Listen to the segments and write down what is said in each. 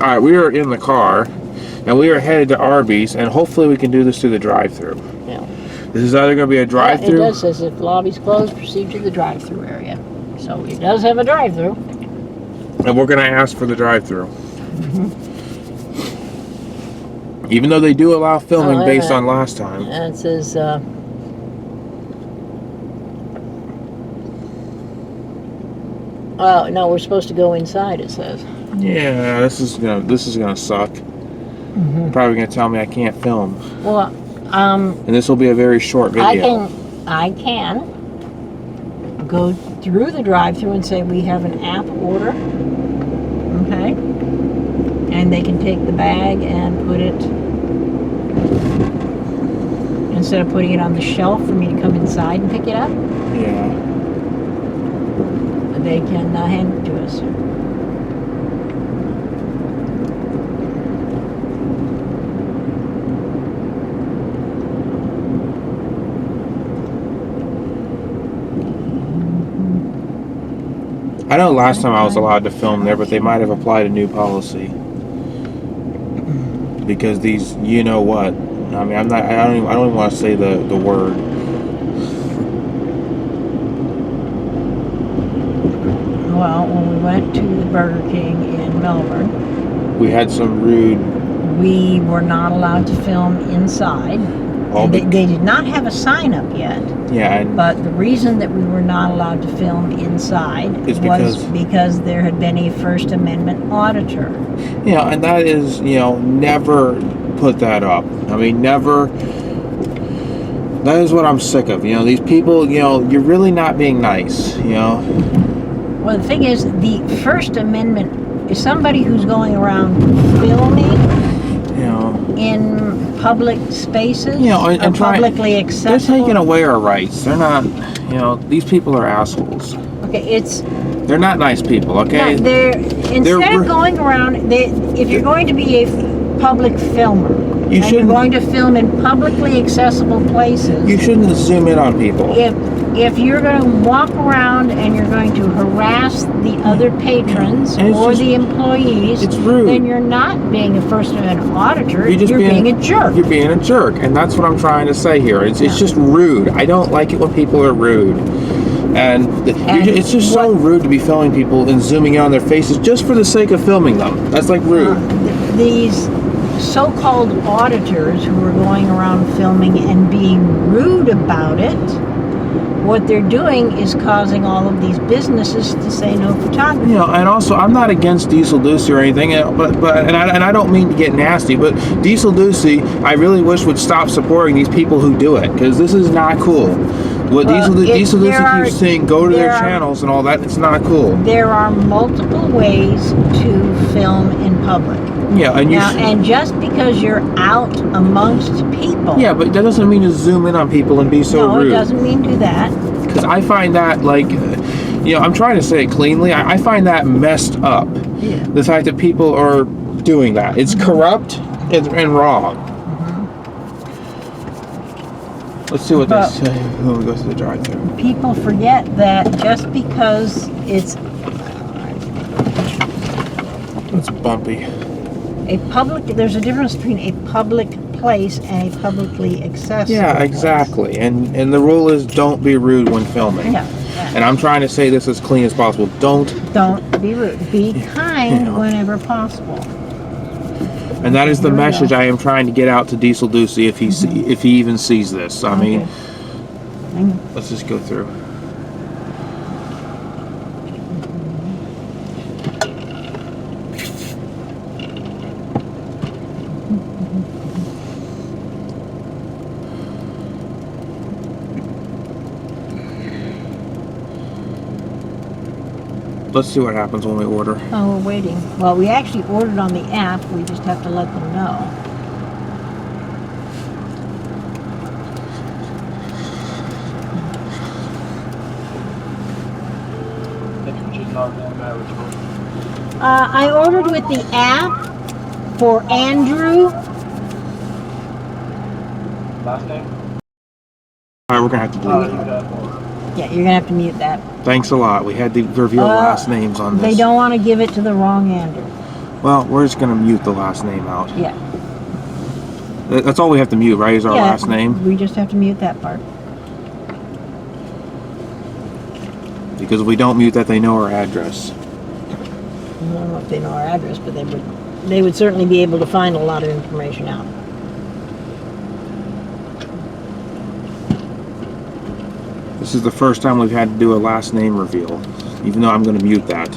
Alright, we are in the car, and we are headed to Arby's, and hopefully we can do this through the drive-thru. Yeah. This is either going to be a drive-thru. Yeah, it does says if lobby's closed, proceed to the drive-thru area. So it does have a drive-thru. And we're going to ask for the drive-thru. Even though they do allow filming based on last time. And it says, oh, no, we're supposed to go inside, it says. Yeah, this is gonna suck. Probably gonna tell me I can't film. Well, and this will be a very short video. I can go through the drive-thru and say we have an app order. Okay. And they can take the bag and put it, instead of putting it on the shelf for me to come inside and pick it up. Yeah. They can hand it to us. I know last time I was allowed to film there, but they might have applied a new policy. Because these, you know what? I mean, I don't even want to say the word. Well, when we went to the Burger King in Melbourne, we had some rude. We were not allowed to film inside. They did not have a sign up yet. Yeah. But the reason that we were not allowed to film inside was because there had been a First Amendment auditor. Yeah, and that is, never put that up. I mean, never. That is what I'm sick of. These people, you're really not being nice, Well, the thing is, the First Amendment is somebody who's going around filming, in public spaces, and publicly accessible. They're taking away our rights. They're not, these people are assholes. Okay, they're not nice people, okay? No, instead of going around, if you're going to be a public filmer, you're going to film in publicly accessible places, you shouldn't zoom in on people. If you're going to walk around and you're going to harass the other patrons or the employees, it's rude. Then you're not being a First Amendment auditor, you're being a jerk. You're being a jerk, and that's what I'm trying to say here. It's just rude. I don't like it when people are rude. And it's just so rude to be filming people and zooming in on their faces just for the sake of filming them. That's like rude. These so-called auditors who are going around filming and being rude about it, what they're doing is causing all of these businesses to say no photography. And also, I'm not against Diesel Ducey or anything, but I don't mean to get nasty, but Diesel Ducey, I really wish would stop supporting these people who do it, because this is not cool. What Diesel Ducey keeps saying, go to their channels and all that, it's not cool. There are multiple ways to film in public. Yeah, and just because you're out amongst people. Yeah, but that doesn't mean to zoom in on people and be so rude. No, it doesn't mean do that. Because I find that, I'm trying to say it cleanly, I find that messed up. Yeah. The fact that people are doing that. It's corrupt and wrong. Let's see what they say when we go through the drive-thru. People forget that just because it's bumpy. There's a difference between a public place and a publicly accessible Yeah, exactly. And the rule is don't be rude when filming. Yeah. And I'm trying to say this as clean as possible. Don't be rude. Be kind whenever possible. And that is the message I am trying to get out to Diesel Ducey if he even sees this. I mean, let's just go through. Let's see what happens when we order. Oh, we're waiting. Well, we actually ordered on the app. We just have to let them know. I ordered with the app for Andrew. Last name? Alright, we're going to have to delete that. Yeah, you're going to have to mute that. Thanks a lot. We had to reveal last names on this. They don't want to give it to the wrong Andrew. Well, we're just gonna mute the last name out. Yeah. That's all we have to mute, right? Is our last name? We just have to mute that part. Because if we don't mute that, they know our address. I don't know if they know our address, but they would certainly be able to find a lot of information out. This is the first time we've had to do a last name reveal, even though I'm going to mute that.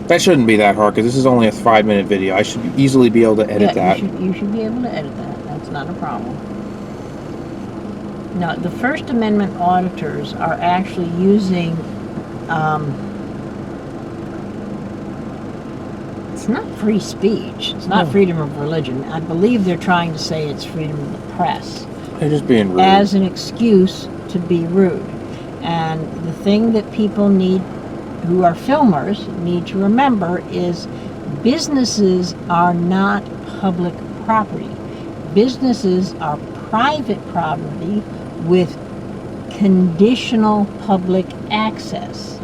That shouldn't be that hard because this is only a 5-minute video. I should easily be able to edit that. You should be able to edit that. That's not a problem. Now, the First Amendment auditors are actually using, it's not free speech. It's not freedom of religion. I believe they're trying to say it's freedom of the press. They're just being rude. As an excuse to be rude. And the thing that people who are filmers need to remember is businesses are not public property. Businesses are private property with conditional public access.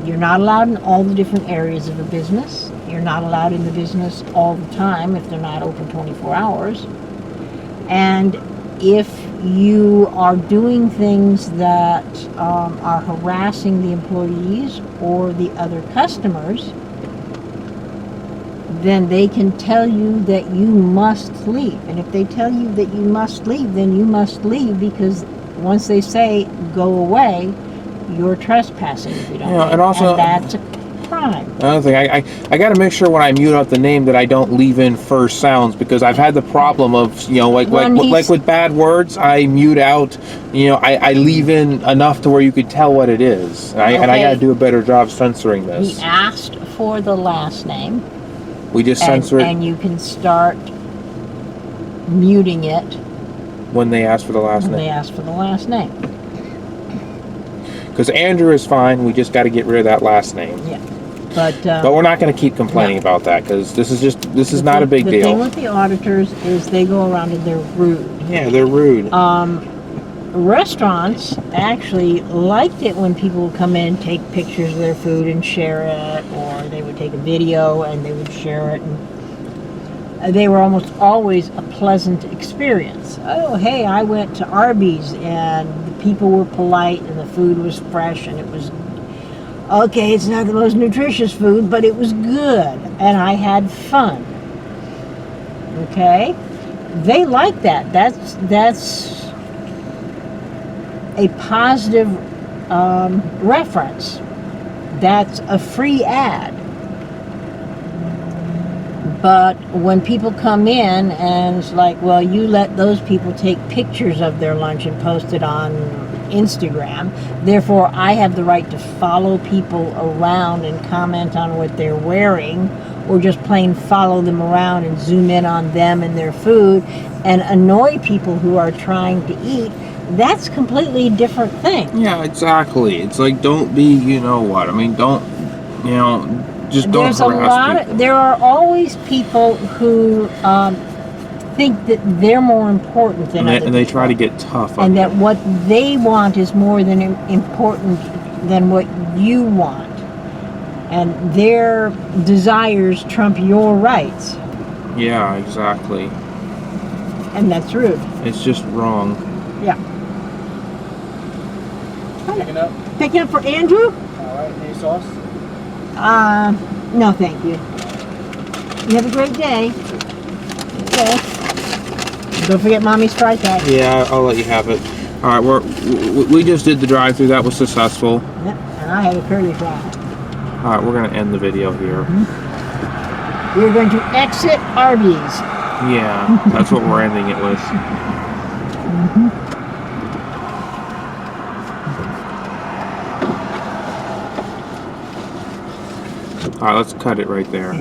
You're not allowed in all the different areas of a business. You're not allowed in the business all the time if they're not open 24 hours. And if you are doing things that are harassing the employees or the other customers, then they can tell you that you must leave. And if they tell you that you must leave, then you must leave, because once they say go away, you're trespassing if you don't leave. And also, that's a crime. Another thing, I got to make sure when I mute out the name that I don't leave in first sounds, because I've had the problem of, like with bad words, I mute out, I leave in enough to where you could tell what it is. And I got to do a better job censoring this. He asked for the last name. We just censor it. And you can start muting it when they ask for the last name. When they ask for the last name. Because Andrew is fine. We just got to get rid of that last name. Yeah. But we're not going to keep complaining about that, because this is not a big deal. The thing with the auditors is they go around and they're rude. Yeah, they're rude. Restaurants actually liked it when people would come in, take pictures of their food and share it, or they would take a video and they would share it. And they were almost always a pleasant experience. Oh, hey, I went to Arby's and the people were polite and the food was fresh and it was okay. It's not the most nutritious food, but it was good and I had fun. Okay, they like that. That's a positive reference. That's a free ad. But when people come in and it's like, well, you let those people take pictures of their lunch and post it on Instagram, therefore I have the right to follow people around and comment on what they're wearing, or just plain follow them around and zoom in on them and their food and annoy people who are trying to eat. That's a completely different thing. Yeah, exactly. It's like, don't be, don't, just don't harass people. There are always people who think that they're more important than other people. And they try to get tough on and you. that what they want is more than important than what you want. And their desires trump your rights. Yeah, exactly. And that's rude. It's just wrong. Yeah. Picking up? Picking up for Andrew? Alright, any sauce? No, thank you. You have a great day. Okay. Don't forget Mommy's fry pack. Yeah, I'll let you have it. All right, we just did the drive-through. That was successful. Yep, and I had a curly fry. All right, we're gonna end the video here. Mm-hmm. We're going to exit Arby's. Yeah, that's what we're ending it with. Mm-hmm. All right, let's cut it right there.